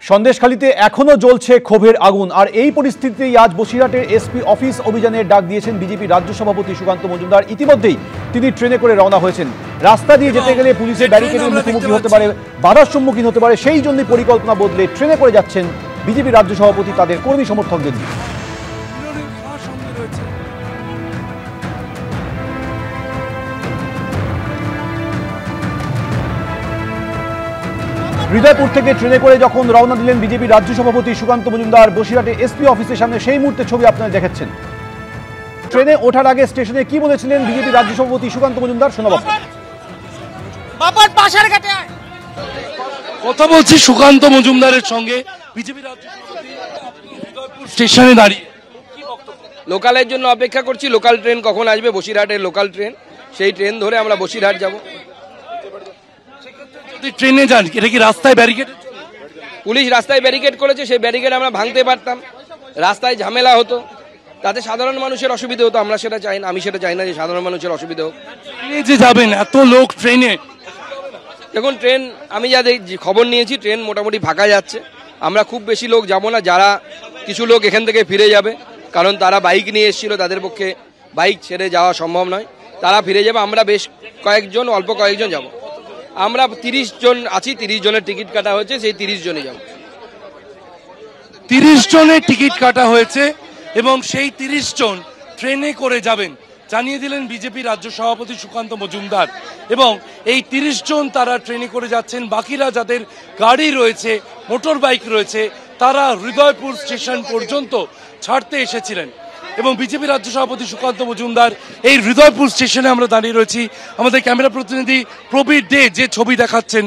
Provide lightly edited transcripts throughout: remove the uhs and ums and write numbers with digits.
সন্দেশখালীতে এখনো জ্বলছে ক্ষোভের আগুন। আর এই পরিস্থিতিতেই আজ বসিরহাটের এসপি অফিস অভিযানের ডাক দিয়েছেন বিজেপি রাজ্য সভাপতি সুকান্ত মজুমদার। ইতিমধ্যেই তিনি ট্রেনে করে রওনা হয়েছেন। রাস্তা দিয়ে যেতে গেলে পুলিশের ব্যারিকেডের মুখোমুখি হতে পারে, বাধার সম্মুখীন হতে পারে, সেই জন্যই পরিকল্পনা বদলে ট্রেনে করে যাচ্ছেন বিজেপি রাজ্য সভাপতি তাদের কর্মী সমর্থকদের নিয়ে। হৃদয়পুর থেকে ট্রেনে করে যখন রওনা দিলেন বিজেপি রাজ্য সভাপতি সুকান্ত মজুমদার বসিরহাটে এসপি অফিসের সামনে, সেই মুহূর্তে ছবি আপনারা দেখাচ্ছেন। ট্রেনে ওঠার আগে স্টেশনে কি বলেছিলেন বিজেপি রাজ্য সভাপতি সুকান্ত মজুমদার, শোনাব। কথা বলছি সুকান্ত মজুমদারের সঙ্গে বিজেপি রাজ্য সভাপতি স্টেশনে দাঁড়িয়ে লোকালের জন্য অপেক্ষা করছি। লোকাল ট্রেন কখন আসবে, বসিরহাটের লোকাল ট্রেন, সেই ট্রেন ধরে আমরা বসিরহাট যাব। ট্রেনে যান, এটা কি রাস্তায় ব্যারিকেড? পুলিশ রাস্তায় ব্যারিকেড করেছে, সেই ব্যারিকেড আমরা ভাঙতে পারতাম, রাস্তায় ঝামেলা হতো, তাতে সাধারণ মানুষের অসুবিধা হতো। আমরা সেটা চাই না, আমি সেটা চাই না যে সাধারণ মানুষের অসুবিধা হোক। ট্রেনে যে যাবেন এত লোক ট্রেনে, দেখুন ট্রেন আমি যা খবর নিয়েছি ট্রেন মোটামুটি ফাঁকা যাচ্ছে। আমরা খুব বেশি লোক যাব না, যারা কিছু লোক এখান থেকে ফিরে যাবে, কারণ তারা বাইক নিয়ে এসেছিল, তাদের পক্ষে বাইক ছেড়ে যাওয়া সম্ভব নয়, তারা ফিরে যাবে। আমরা বেশ কয়েকজন, অল্প কয়েকজন যাব। আমরা 30 জন আছি, 30 জনের টিকিট কাটা হয়েছে, সেই 30 জনই যাব। 30 জনের টিকিট কাটা হয়েছে এবং সেই 30 জন ট্রেনে করে যাবেন জানিয়ে দিলেন বিজেপি রাজ্য সভাপতি সুকান্ত মজুমদার। এবং এই 30 জন তারা ট্রেনে করে যাচ্ছেন। বাকিরা যাদের গাড়ি রয়েছে, মোটর বাইক রয়েছে, তারা হৃদয়পুর স্টেশন পর্যন্ত ছাড়তে এসেছিলেন। এবং বিজেপি রাজ্য সভাপতি সুকান্ত মজুমদার এই হৃদয়পুর স্টেশনে আমরা দাঁড়িয়ে রয়েছি। আমাদের ক্যামেরা প্রতিনিধি প্রবীর দে যে ছবি দেখাচ্ছেন,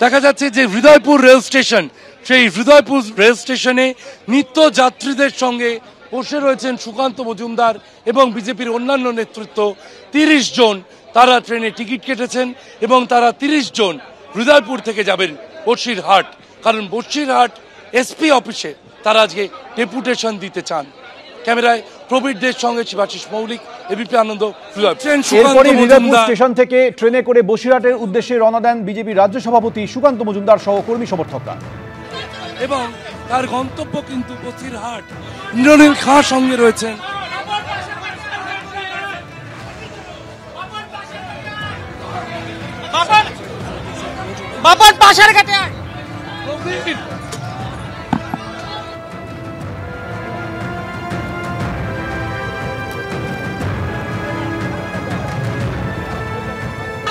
দেখা যাচ্ছে যে হৃদয়পুর রেল স্টেশন, সেই হৃদয়পুর রেল স্টেশনে নিত্য যাত্রীদের সঙ্গে বসে রয়েছেন সুকান্ত মজুমদার এবং বিজেপির অন্যান্য নেতৃত্ব। 30 জন তারা ট্রেনে টিকিট কেটেছেন এবং তারা 30 জন হৃদয়পুর থেকে যাবেন বসিরহাট, কারণ বসিরহাট এসপি অফিসে তারা আজকে ডেপুটেশন দিতে চান। ক্যামেরায় প্রবীর দের সঙ্গে শিবাশিস মৌলিক, এবিপি আনন্দ। হৃদয়পুর স্টেশন থেকে ট্রেনে করে বসিরহাটের উদ্দেশ্যে রওনা দেন বিজেপি রাজ্য সভাপতি সুকান্ত মজুমদার সহ কর্মী সমর্থকরা। এবং তার গন্তব্য কিন্তু বসিরহাট। ইন্দ্রনীল খাঁ সঙ্গে রয়েছেন। বাবার পাশের ঘাটে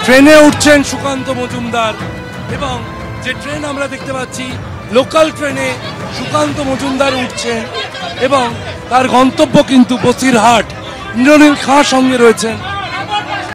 ট্রেনে উঠছেন সুকান্ত মজুমদার এবং যে ট্রেন আমরা দেখতে পাচ্ছি লোকাল ট্রেনে সুকান্ত মজুমদার উঠছেন এবং তার গন্তব্য কিন্তু বসিরহাট। ইন্দ্রনীল খাঁ সঙ্গে রয়েছেন।